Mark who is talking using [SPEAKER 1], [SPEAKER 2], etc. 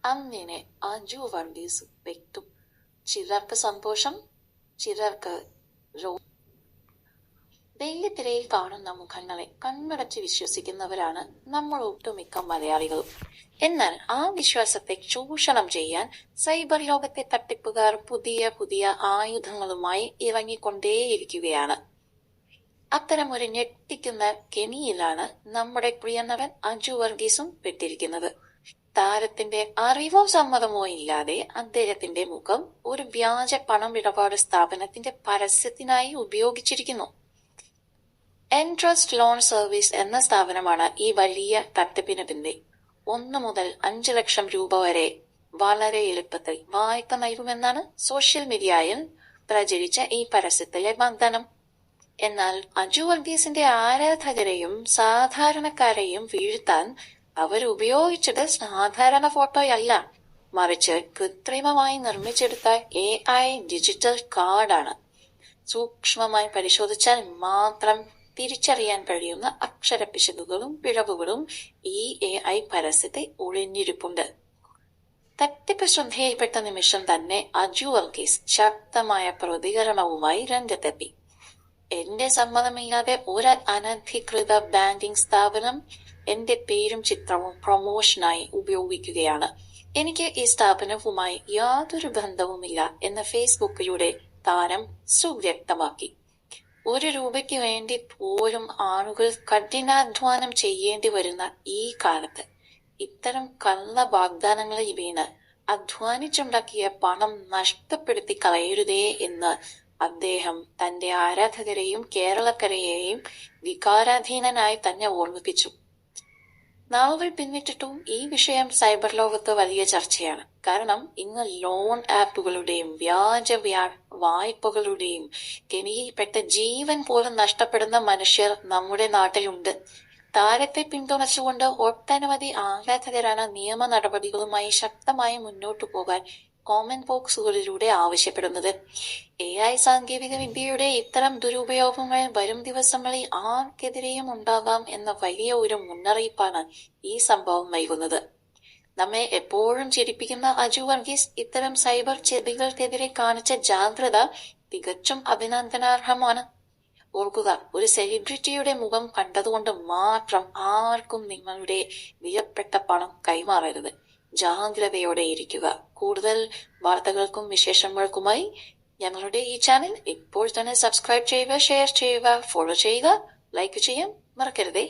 [SPEAKER 1] അങ്ങനെ അജു വർഗീസ് വ്യക്തം. ചിലർക്ക് സന്തോഷം, ചിലർക്ക് വെള്ളിത്തിരയിൽ കാണുന്ന മുഖങ്ങളെ കണ്ണടച്ച് വിശ്വസിക്കുന്നവരാണ് നമ്മൾ ഒട്ടുമിക്ക മലയാളികളും. എന്നാൽ ആ വിശ്വാസത്തെ ചൂഷണം ചെയ്യാൻ സൈബർ ലോകത്തെ തട്ടിപ്പുകാർ പുതിയ പുതിയ ആയുധങ്ങളുമായി ഇറങ്ങിക്കൊണ്ടേയിരിക്കുകയാണ്. അത്തരമൊരു ഞെട്ടിക്കുന്ന കെണിയിലാണ് നമ്മുടെ പ്രിയനവൻ അജു വർഗീസും പെട്ടിരിക്കുന്നത്. താരത്തിന്റെ അറിവോ സമ്മതമോ ഇല്ലാതെ അദ്ദേഹത്തിന്റെ മുഖം ഒരു വ്യാജ പണമിടപാട് സ്ഥാപനത്തിന്റെ പരസ്യത്തിനായി ഉപയോഗിച്ചിരിക്കുന്നു. എൻട്രസ്റ്റ് ലോൺ സർവീസ് എന്ന സ്ഥാപനമാണ് ഈ വലിയ തട്ടിപ്പിന് പിന്നിൽ. 1 മുതൽ 5 ലക്ഷം രൂപ വരെ വളരെ എളുപ്പത്തിൽ വായ്പ നൽകുമെന്നാണ് സോഷ്യൽ മീഡിയയിൽ പ്രചരിച്ച ഈ പരസ്യത്തിലെ വാഗ്ദാനം. എന്നാൽ അജു വർഗീസിന്റെ ആരാധകരെയും സാധാരണക്കാരെയും വീഴ്ത്താൻ അവരുപയോഗിച്ചത് സാധാരണ ഫോട്ടോയല്ല, മറിച്ച് കൃത്രിമമായി നിർമ്മിച്ചെടുത്ത AI ഡിജിറ്റൽ കാർഡാണ്. സൂക്ഷ്മമായി പരിശോധിച്ചാൽ മാത്രം തിരിച്ചറിയാൻ കഴിയുന്ന അക്ഷരപ്പിശകുകളും പിഴവുകളും ഈ AI പരസ്യത്തെ ഒളിഞ്ഞിരിപ്പുണ്ട്. തട്ടിപ്പ് ശ്രദ്ധയിൽപ്പെട്ട നിമിഷം തന്നെ അജു വർഗീസ് ശക്തമായ പ്രതികരണവുമായി രംഗത്തെത്തി. എന്റെ സമ്മതമില്ലാതെ ഒരു അനധികൃത ബാങ്കിംഗ് സ്ഥാപനം എന്റെ പേരും ചിത്രവും പ്രൊമോഷനായി ഉപയോഗിക്കുകയാണ്. എനിക്ക് ഈ സ്ഥാപനവുമായി യാതൊരു ബന്ധവുമില്ല എന്ന് ഫേസ്ബുക്കിലൂടെ താരം സുവ്യക്തമാക്കി. 1 രൂപയ്ക്ക് വേണ്ടി പോലും ആളുകൾ കഠിനാധ്വാനം ചെയ്യേണ്ടി വരുന്ന ഈ കാലത്ത് ഇത്തരം കള്ള വാഗ്ദാനങ്ങളിൽ വീണ് അധ്വാനിച്ചുണ്ടാക്കിയ പണം നഷ്ടപ്പെടുത്തി കളയരുതേ എന്ന് അദ്ദേഹം തന്റെ ആരാധകരെയും കേരളക്കരയെയും വികാരാധീനനായി തന്നെ ഓർമ്മിപ്പിച്ചു. നാളുകൾ പിന്നിട്ടിട്ടും ഈ വിഷയം സൈബർ ലോകത്ത് വലിയ ചർച്ചയാണ്. കാരണം ഇന്ന് ലോൺ ആപ്പുകളുടെയും വ്യാജ വായ്പകളുടെയും കെണിയിൽപ്പെട്ട ജീവൻ പോലും നഷ്ടപ്പെടുന്ന മനുഷ്യർ നമ്മുടെ നാട്ടിലുണ്ട്. താരത്തെ പിന്തുണച്ചുകൊണ്ട് ഒട്ടനവധി ആരാധകരാണ് നിയമ നടപടികളുമായി ശക്തമായി മുന്നോട്ടു പോകാൻ കോമന്റ് ബോക്സുകളിലൂടെ ആവശ്യപ്പെടുന്നത്. AI സാങ്കേതിക വിദ്യയുടെ ഇത്തരം ദുരുപയോഗങ്ങൾ വരും ദിവസങ്ങളിൽ ആർക്കെതിരെയും ഉണ്ടാകാം എന്ന വലിയ ഒരു മുന്നറിയിപ്പാണ് ഈ സംഭവം നൽകുന്നത്. നമ്മെ എപ്പോഴും ചിരിപ്പിക്കുന്ന അജു വർഗീസ് ഇത്തരം സൈബർ ചെതികൾക്കെതിരെ കാണിച്ച ജാഗ്രത തികച്ചും അഭിനന്ദനാർഹമാണ്. ഓർക്കുക, ഒരു സെലിബ്രിറ്റിയുടെ മുഖം കണ്ടതുകൊണ്ട് മാത്രം ആർക്കും നിങ്ങളുടെ വിലപ്പെട്ട പണം കൈമാറരുത്. ജാഗ്രതയോടെ ഇരിക്കുക. കൂടുതൽ വാർത്തകൾക്കും വിശേഷങ്ങൾക്കുമായി ഞങ്ങളുടെ ഈ ചാനൽ ഇപ്പോൾ തന്നെ സബ്സ്ക്രൈബ് ചെയ്യുക, ഷെയർ ചെയ്യുക, ഫോളോ ചെയ്യുക, ലൈക്ക് ചെയ്യാൻ മറക്കരുതേ.